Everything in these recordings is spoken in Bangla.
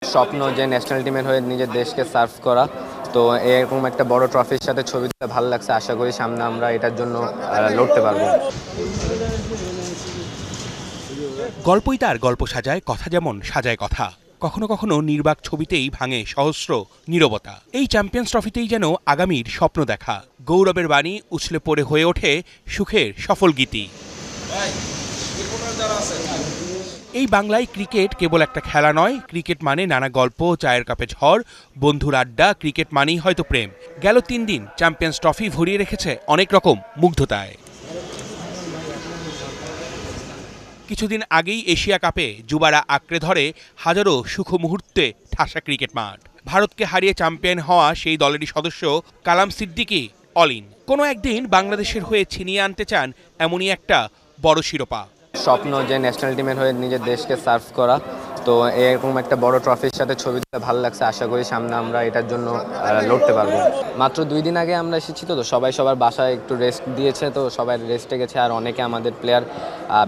স্বপ্ন যে ন্যাশনাল টিমের হয়ে নিজের দেশকে সার্ভ করা। তো এরকম একটা বড় ট্রফির সাথে ছবি তুলতে ভালো লাগছে। আশা করি সামনে আমরা এটার জন্য লড়তে পারবো। গল্পই তার গল্প সাজায়, কথা যেমন সাজায় কথা। কখনো কখনো নির্বাক ছবিতেই ভাঙে সহস্র নীরবতা। এই চ্যাম্পিয়ন্স ট্রফিতেই যেন আগামীর স্বপ্ন দেখা, গৌরবের বাণী উছলে পড়ে হয়ে ওঠে সুখের সফল গীতি। এই বাংলায় ক্রিকেট কেবল একটা খেলা নয়, ক্রিকেট মানে নানা গল্প, চায়ের কাপে ঝড়, বন্ধুর আড্ডা। ক্রিকেট মানেই হয়তো প্রেম। গেল 3 দিন চ্যাম্পিয়ন্স ট্রফি ভরিয়ে রেখেছে অনেক রকম মুগ্ধতায়। কিছুদিন আগেই এশিয়া কাপে যুবারা আঁকড়ে ধরে হাজারো সুখ মুহূর্তে ঠাসা ক্রিকেট মাঠ। ভারতকে হারিয়ে চ্যাম্পিয়ন হওয়া সেই দলেরই সদস্য কালাম সিদ্দিকী অল ইন। কোনো একদিন বাংলাদেশের হয়ে ছিনিয়ে আনতে চান এমনই একটা বড় শিরোপা। স্বপ্ন যে ন্যাশনাল টিমের হয়ে নিজের দেশকে সার্ভ করা। তো এরকম একটা বড় ট্রফির সাথে ছবি তুলতে ভালো লাগছে। আশা করি সামনে আমরা এটার জন্য লড়তে পারবো। মাত্র 2 দিন আগে আমরা এসেছি, তো সবাই সবার বাসায় একটু রেস্ট দিয়েছে, তো সবাই রেস্টে গেছে। আর অনেকে আমাদের প্লেয়ার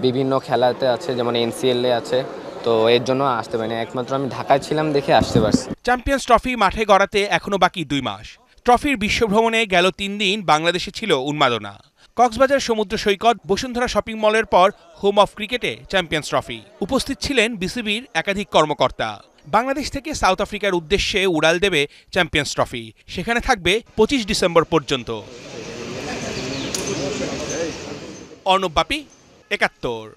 বিভিন্ন খেলাতে আছে, যেমন NCL এ আছে। তো এর জন্য আসতে পারিনি, একমাত্র আমি ঢাকায় ছিলাম দেখে আসতে পারছি। চ্যাম্পিয়ন্স ট্রফি মাঠে গড়াতে এখনো বাকি 2 মাস। ট্রফির বিশ্বভ্রমণে গেল 3 দিন বাংলাদেশে ছিল উন্মাদনা। কক্সবাজার সমুদ্র সৈকত, বসুন্ধরা শপিং মলের পর হোম অফ ক্রিকেটে চ্যাম্পিয়ন্স ট্রফি। উপস্থিত ছিলেন বিসিবির একাধিক কর্মকর্তা। বাংলাদেশ থেকে সাউথ আফ্রিকার উদ্দেশ্যে উড়াল দেবে চ্যাম্পিয়ন্স ট্রফি। সেখানে থাকবে 25 ডিসেম্বর পর্যন্ত। অর্ণব বাপি, ৭১।